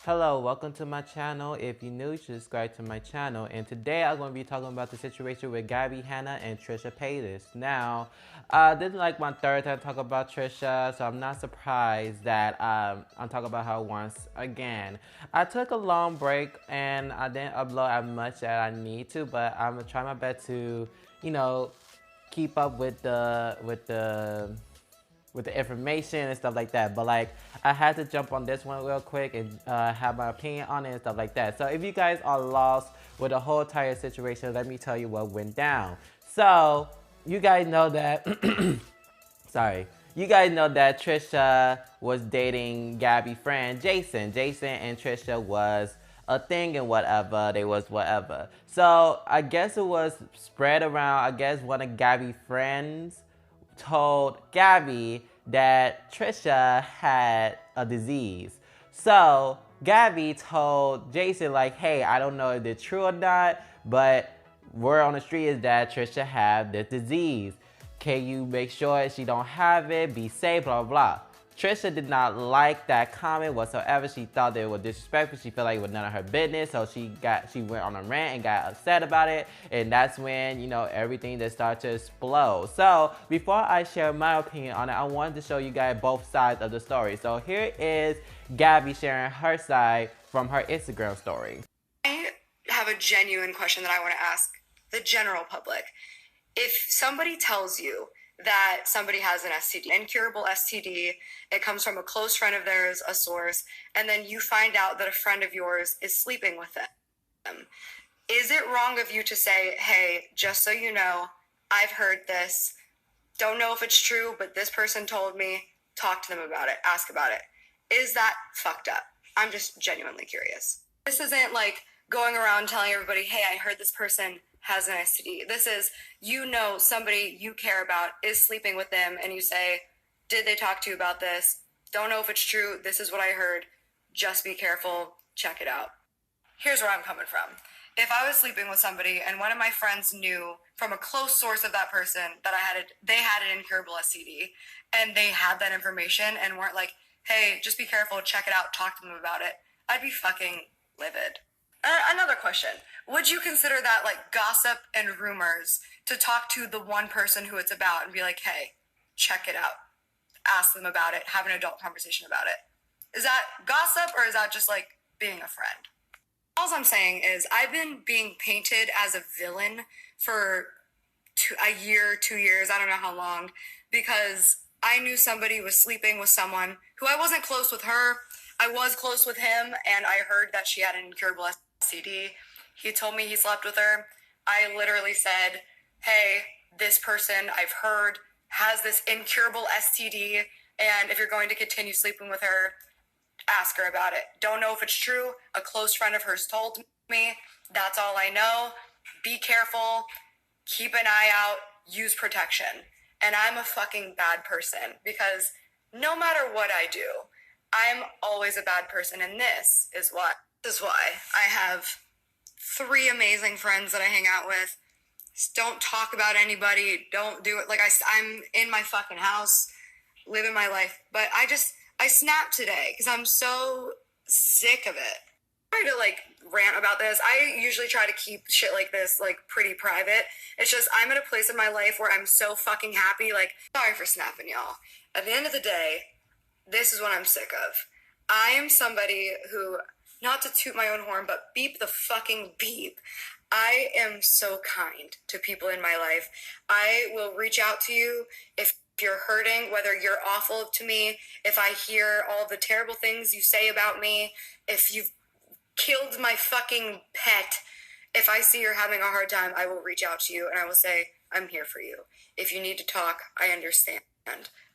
Hello, welcome to my channel. If you're new, you should subscribe to my channel. And today I'm going to be talking about the situation with Gabbie, Hanna, and Trisha Paytas. Now, this is like my third time talking about Trisha, so I'm not surprised that I'm talking about her once again. I took a long break and I didn't upload as much as I need to, but I'm going to try my best to, keep up with the information and stuff like that. But like, I had to jump on this one real quick and have my opinion on it and stuff like that. So if you guys are lost with the whole entire situation, let me tell you what went down. So you guys know that, sorry. You guys know that Trisha was dating Gabbie friend Jason. Jason and Trisha was a thing and whatever. They was whatever. So I guess it was spread around. I guess one of Gabbie's friends told Gabbie that Trisha had a disease. So Gabbie told Jason like, hey, I don't know if it's true or not, but word on the street is that Trisha had this disease. Can you make sure she don't have it? Be safe, blah, blah, blah. Trisha did not like that comment whatsoever. She thought that it was disrespectful. She felt like it was none of her business. So she went on a rant and got upset about it. And that's when, everything just started to explode. So before I share my opinion on it, I wanted to show you guys both sides of the story. So here is Gabbie sharing her side from her Instagram story. I have a genuine question that I want to ask the general public. If somebody tells you that somebody has an STD, incurable STD, it comes from a close friend of theirs, a source, and then you find out that a friend of yours is sleeping with them, is it wrong of you to say, hey, just so you know, I've heard this, don't know if it's true, but this person told me, talk to them about it, ask about it. Is that fucked up? I'm just genuinely curious. This isn't like going around telling everybody, hey, I heard this person has an STD. This is, somebody you care about is sleeping with them and you say, did they talk to you about this? Don't know if it's true. This is what I heard. Just be careful. Check it out. Here's where I'm coming from. If I was sleeping with somebody and one of my friends knew from a close source of that person that they had an incurable STD and they had that information and weren't like, hey, just be careful, check it out, talk to them about it, I'd be fucking livid. Another question. Would you consider that like gossip and rumors to talk to the one person who it's about and be like, hey, check it out, ask them about it, have an adult conversation about it? Is that gossip or is that just like being a friend? All I'm saying is I've been being painted as a villain for a year, 2 years, I don't know how long, because I knew somebody was sleeping with someone who I wasn't close with her. I was close with him and I heard that she had an incurable STD. He told me he slept with her. I literally said, hey, this person I've heard has this incurable STD, and if you're going to continue sleeping with her, ask her about it. Don't know if it's true. A close friend of hers told me. That's all I know. Be careful. Keep an eye out. Use protection. And I'm a fucking bad person because no matter what I do, I'm always a bad person, and this is why. I have 3 amazing friends that I hang out with. Just don't talk about anybody. Don't do it. Like I'm in my fucking house, living my life. But I snapped today because I'm so sick of it. I try to like rant about this. I usually try to keep shit like this like pretty private. It's just I'm at a place in my life where I'm so fucking happy. Like, sorry for snapping, y'all. At the end of the day, this is what I'm sick of. I am somebody who, not to toot my own horn, but beep the fucking beep. I am so kind to people in my life. I will reach out to you if you're hurting, whether you're awful to me, if I hear all the terrible things you say about me, if you've killed my fucking pet, if I see you're having a hard time, I will reach out to you and I will say, I'm here for you. If you need to talk, I understand.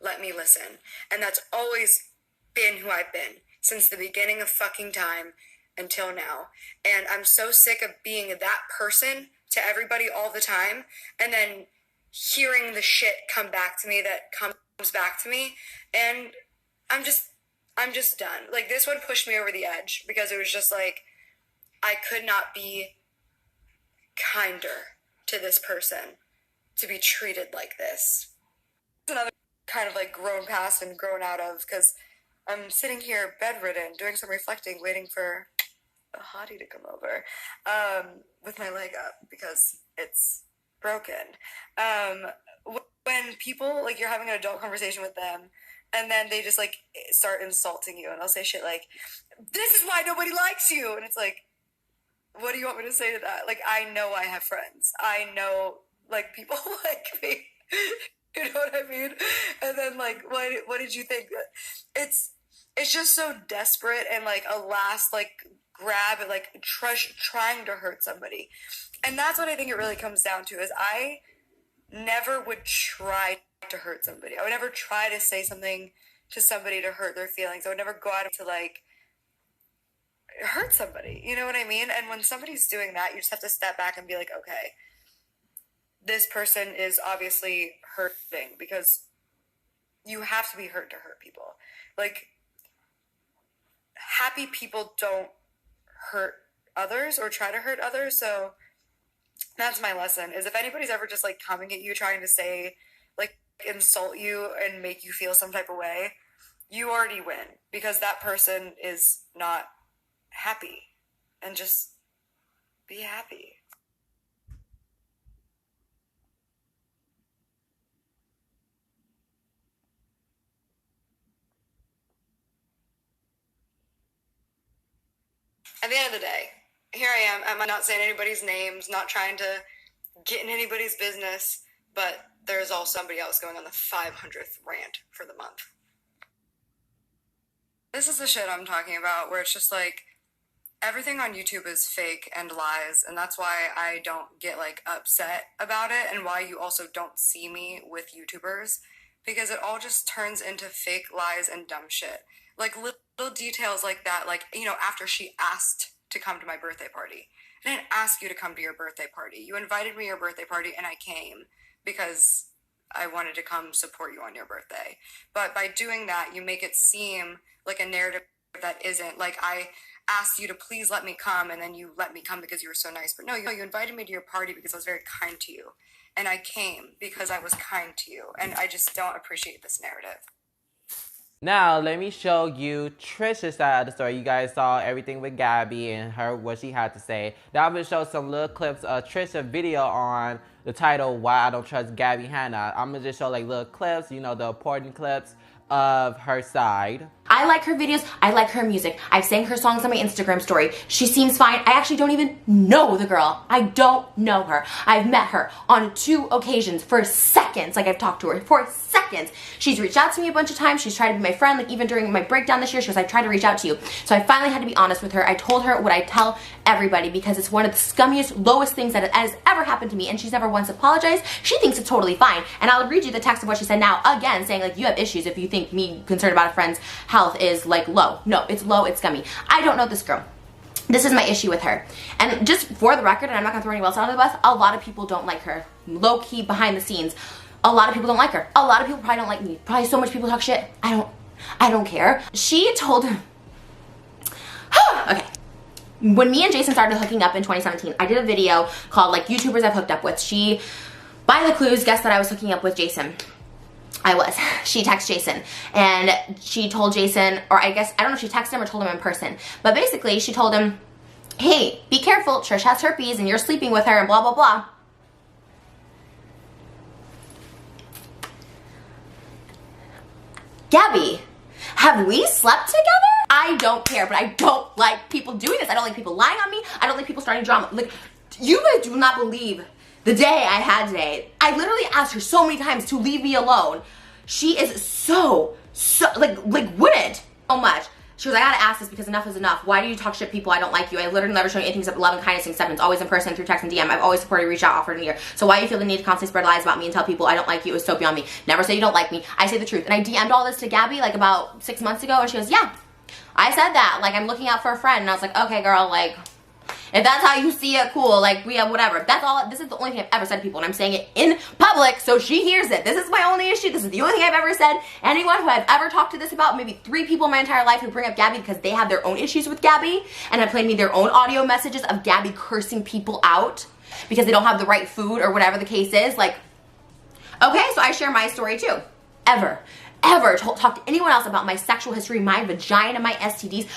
Let me listen. And that's always been who I've been since the beginning of fucking time until now. And I'm so sick of being that person to everybody all the time and then hearing the shit come back to me that comes back to me. And I'm just done. Like, this one pushed me over the edge because it was just like, I could not be kinder to this person to be treated like this. It's another kind of like grown past and grown out of, because I'm sitting here bedridden, doing some reflecting, waiting for a hottie to come over, with my leg up because it's broken. When people, like, you're having an adult conversation with them, and then they just, like, start insulting you, and they'll say shit like, this is why nobody likes you, and it's like, what do you want me to say to that? Like, I know I have friends. I know, like, people like me. You know what I mean? And then, like, what did you think? It's just so desperate and, like, a last, like, grab and, like, trying to hurt somebody. And that's what I think it really comes down to, is I never would try to hurt somebody. I would never try to say something to somebody to hurt their feelings. I would never go out to, like, hurt somebody. You know what I mean? And when somebody's doing that, you just have to step back and be like, okay, this person is obviously hurting, because you have to be hurt to hurt people. Like, happy people don't hurt others or try to hurt others. So that's my lesson, is if anybody's ever just, like, coming at you, trying to say, like, insult you and make you feel some type of way, you already win, because that person is not happy. And just be happy. At the end of the day, here I am. I'm not saying anybody's names, not trying to get in anybody's business, but there's also somebody else going on the 500th rant for the month. This is the shit I'm talking about, where it's just like, everything on YouTube is fake and lies, and that's why I don't get, like, upset about it, and why you also don't see me with YouTubers, because it all just turns into fake lies and dumb shit. Like, little details like that, like, you know, after she asked to come to my birthday party. I didn't ask you to come to your birthday party. You invited me to your birthday party, and I came because I wanted to come support you on your birthday. But by doing that, you make it seem like a narrative that isn't. Like, I asked you to please let me come, and then you let me come because you were so nice. But no, you invited me to your party because I was very kind to you. And I came because I was kind to you. And I just don't appreciate this narrative. Now, let me show you Trisha's side of the story. You guys saw everything with Gabbie and what she had to say. Now I'm going to show some little clips of Trisha's video on the title, Why I Don't Trust Gabbie Hanna. I'm going to just show, like, little clips, you know, the important clips of her side. I like her videos. I like her music. I've sang her songs on my Instagram story. She seems fine. I actually don't even know the girl. I don't know her. I've met her on 2 occasions for seconds. Like, I've talked to her for seconds. She's reached out to me a bunch of times. She's tried to be my friend. Like, even during my breakdown this year, she goes, I've tried to reach out to you. So I finally had to be honest with her. I told her what I tell everybody, because it's one of the scummiest, lowest things that has ever happened to me, and she's never once apologized. She thinks it's totally fine. And I'll read you the text of what she said now, again, saying, like, you have issues if you think me concerned about a friend's health is, like, low. No, it's low, it's scummy. I don't know this girl. This is my issue with her. And just for the record, and I'm not gonna throw anyone else under the bus, a lot of people don't like her. Low key, behind the scenes, a lot of people don't like her. A lot of people probably don't like me. Probably so much people talk shit. I don't care. She told okay. When me and Jason started hooking up in 2017, I did a video called, like, YouTubers I've hooked up with. She, by the clues, guessed that I was hooking up with Jason. I was. She texted Jason, and she told Jason, or I guess, I don't know if she texted him or told him in person, but basically she told him, hey, be careful, Trish has herpes and you're sleeping with her and blah, blah, blah. Gabbie, have we slept together? I don't care, but I don't like people doing this. I don't like people lying on me. I don't like people starting drama. Like, you guys do not believe the day I had today. I literally asked her so many times to leave me alone. She is so, like wouldn't so much. She was like, I gotta ask this because enough is enough. Why do you talk shit people? I don't like you. I literally never show you anything except love and kindness and acceptance, always in person, through text and DM. I've always supported, reached out, offered an ear. So why do you feel the need to constantly spread lies about me and tell people I don't like you? It was so beyond me. Never say you don't like me. I say the truth. And I DM'd all this to Gabbie, like, about 6 months ago, and she goes, yeah, I said that. Like, I'm looking out for a friend. And I was like, okay, girl, like, if that's how you see it, cool, like, we have whatever. That's all, this is the only thing I've ever said to people, and I'm saying it in public so she hears it. This is my only issue. This is the only thing I've ever said. Anyone who I've ever talked to this about, maybe 3 people in my entire life who bring up Gabbie because they have their own issues with Gabbie and have played me their own audio messages of Gabbie cursing people out because they don't have the right food or whatever the case is. Like, okay, so I share my story too. Ever. ever talk to anyone else about my sexual history, my vagina, my STDs,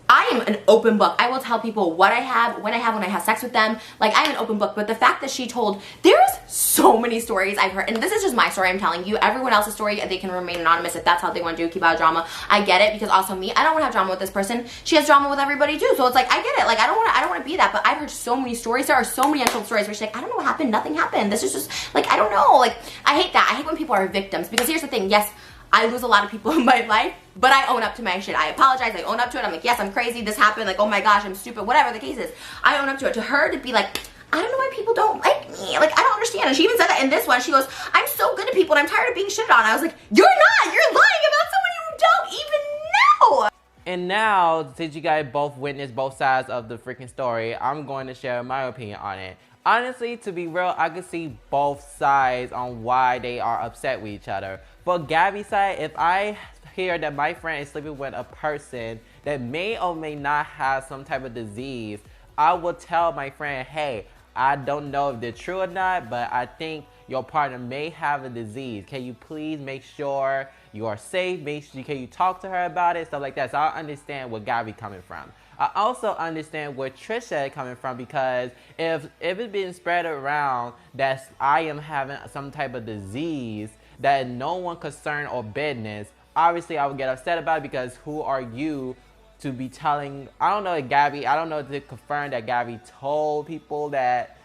I am an open book. I will tell people what I have, when I have sex with them. Like, I'm an open book. But the fact that she told, there's so many stories I've heard, and this is just my story I'm telling you. Everyone else's story, they can remain anonymous if that's how they want to do, keep out of drama. I get it, because also me, I don't want to have drama with this person. She has drama with everybody too. So it's like, I get it. Like, I don't want to be that. But I've heard so many stories. There are so many untold stories where she's like, I don't know what happened. Nothing happened. This is just, like, I don't know. Like, I hate that. I hate when people are victims, because here's the thing. Yes, I lose a lot of people in my life, but I own up to my shit. I apologize, I own up to it. I'm like, yes, I'm crazy, this happened, like, oh my gosh, I'm stupid, whatever the case is. I own up to it. To her to be like, I don't know why people don't like me. Like, I don't understand. And she even said that in this one. She goes, I'm so good to people and I'm tired of being shitted on. I was like, you're not. You're lying about someone you don't even know. And now, since you guys both witnessed both sides of the freaking story, I'm going to share my opinion on it. Honestly, to be real, I can see both sides on why they are upset with each other. For Gabbie's side, if I hear that my friend is sleeping with a person that may or may not have some type of disease, I will tell my friend, hey, I don't know if they're true or not, but I think your partner may have a disease. Can you please make sure you are safe? Can you talk to her about it? Stuff like that. So I understand where Gabbie coming from. I also understand where Trisha is coming from, because if it's being spread around that I am having some type of disease that no one concerned or business, obviously I would get upset about it, because who are you to be telling? I don't know if Gabbie, I don't know if they confirmed that Gabbie told people that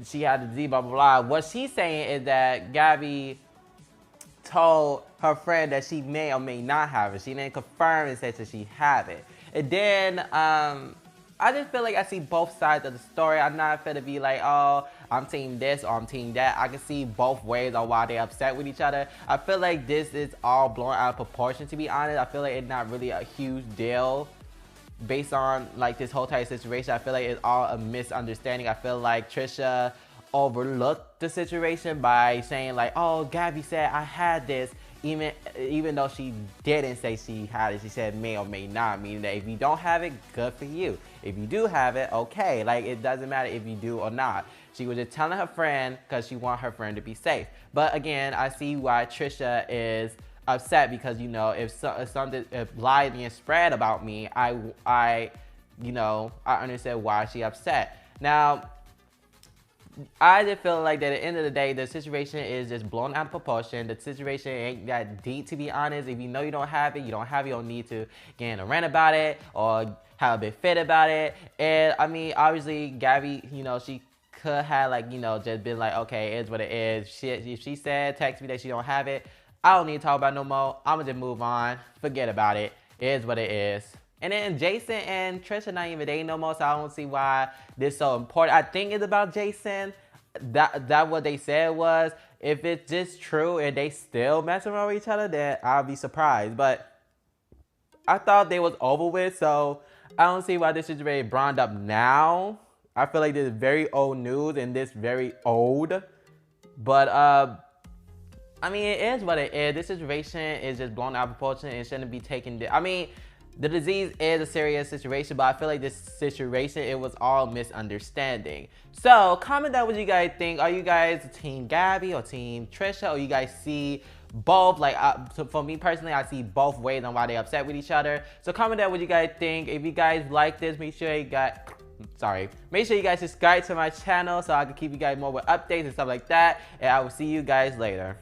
she had the disease, blah, blah, blah. What she's saying is that Gabbie told her friend that she may or may not have it. She didn't confirm and say that she have it. And then, I just feel like I see both sides of the story. I'm not finna be like, oh, I'm team this or I'm team that. I can see both ways on why they're upset with each other. I feel like this is all blown out of proportion, to be honest. I feel like it's not really a huge deal based on like this whole entire situation. I feel like it's all a misunderstanding. I feel like Trisha overlooked the situation by saying like, oh, Gabbie said I had this, even though she didn't say she had it. She said may or may not, meaning that if you don't have it, good for you. If you do have it, okay. Like, it doesn't matter if you do or not. She was just telling her friend because she wants her friend to be safe. But again, I see why Trisha is upset, because, you know, if lies being spread about me, I understand why she upset. Now, I just feel like that at the end of the day, the situation is just blown out of proportion. The situation ain't that deep, to be honest. If you know you don't have it, you don't need to get in a rant about it or have a bit fit about it. And I mean, obviously, Gabbie, you know, she could have, like, you know, just been like, okay, it's what it is. If she said, text me that she don't have it, I don't need to talk about it no more. I'm gonna just move on. Forget about it. It is what it is. And then Jason and Trisha not even dating no more, so I don't see why this is so important. I think it's about Jason. That what they said was. If it's just true and they still messing around with each other, then I'll be surprised. But I thought they was over with, so I don't see why this is really brought up now. I feel like this is very old news and this very old. But I mean, it is what it is. This situation is just blown out of proportion and shouldn't be taken. I mean, the disease is a serious situation, but I feel like this situation, it was all misunderstanding. So comment down what you guys think. Are you guys team Gabbie or team Trisha? Or you guys see both? Like, so for me personally, I see both ways on why they're upset with each other. So comment down what you guys think. If you guys like this, make sure you guys subscribe to my channel so I can keep you guys more with updates and stuff like that. And I will see you guys later.